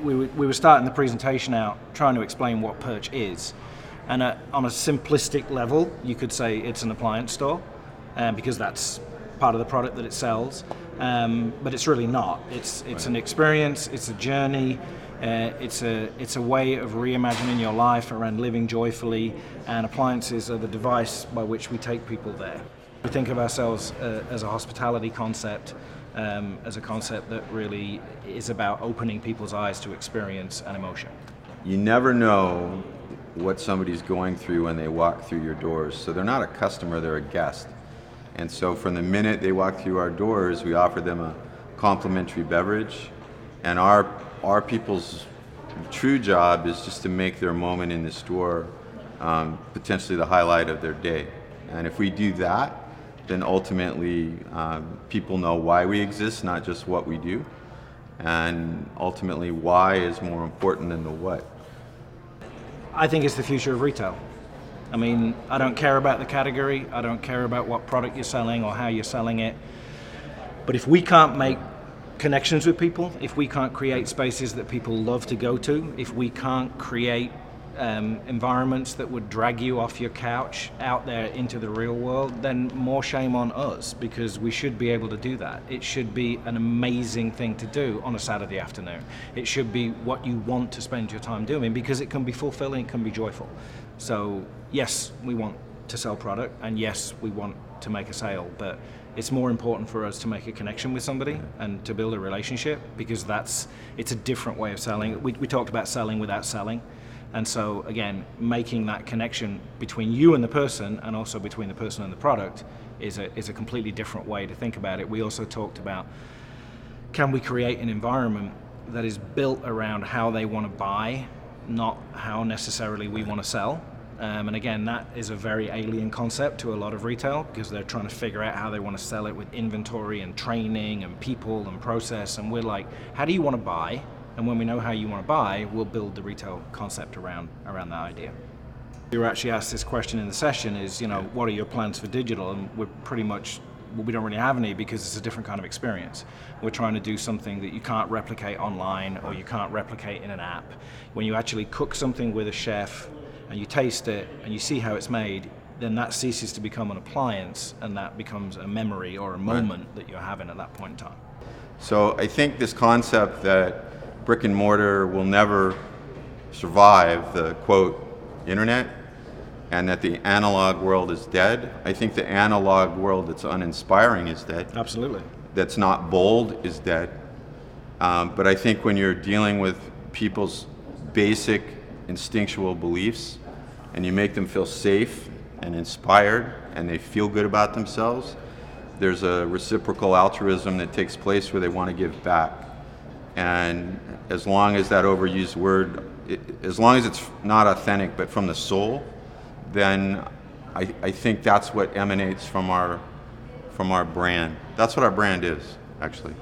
we were starting the presentation out trying to explain what PIRCH is. And on a simplistic level, you could say it's an appliance store, because that's part of the product that it sells. But it's really not. It's an experience, it's a journey, it's a way of reimagining your life around living joyfully, and appliances are the device by which we take people there. We think of ourselves as a hospitality concept, as a concept that really is about opening people's eyes to experience and emotion. You never know what somebody's going through when they walk through your doors. So they're not a customer, they're a guest. And so from the minute they walk through our doors, we offer them a complimentary beverage. And our people's true job is just to make their moment in the store potentially the highlight of their day. And if we do that, then ultimately people know why we exist, not just what we do. And ultimately, why is more important than the what. I think it's the future of retail. I mean, I don't care about the category, I don't care about what product you're selling or how you're selling it, but if we can't make connections with people, if we can't create spaces that people love to go to, if we can't create environments that would drag you off your couch out there into the real world, then more shame on us, because we should be able to do that. It should be an amazing thing to do on a Saturday afternoon. It should be what you want to spend your time doing, because it can be fulfilling, it can be joyful. So yes, we want to sell product, and yes, we want to make a sale, but it's more important for us to make a connection with somebody and to build a relationship, because it's a different way of selling. We talked about selling without selling. And so, again, making that connection between you and the person, and also between the person and the product, is a completely different way to think about it. We also talked about, can we create an environment that is built around how they want to buy, not how necessarily we want to sell. And again, that is a very alien concept to a lot of retail, because they're trying to figure out how they want to sell it with inventory and training and people and process. And we're like, how do you want to buy? And when we know how you want to buy, we'll build the retail concept around that idea. We were actually asked this question in the session is, what are your plans for digital? And we're pretty much, we don't really have any, because it's a different kind of experience. We're trying to do something that you can't replicate online or you can't replicate in an app. When you actually cook something with a chef and you taste it and you see how it's made, then that ceases to become an appliance and that becomes a memory or a moment that you're having at that point in time. So I think this concept that brick and mortar will never survive the, quote, internet, and that the analog world is dead. I think the analog world that's uninspiring is dead. Absolutely. That's not bold is dead. But I think when you're dealing with people's basic instinctual beliefs, and you make them feel safe and inspired, and they feel good about themselves, there's a reciprocal altruism that takes place where they want to give back. And as long as that overused word, as long as it's not authentic but from the soul, then I think that's what emanates from our brand. That's what our brand is, actually.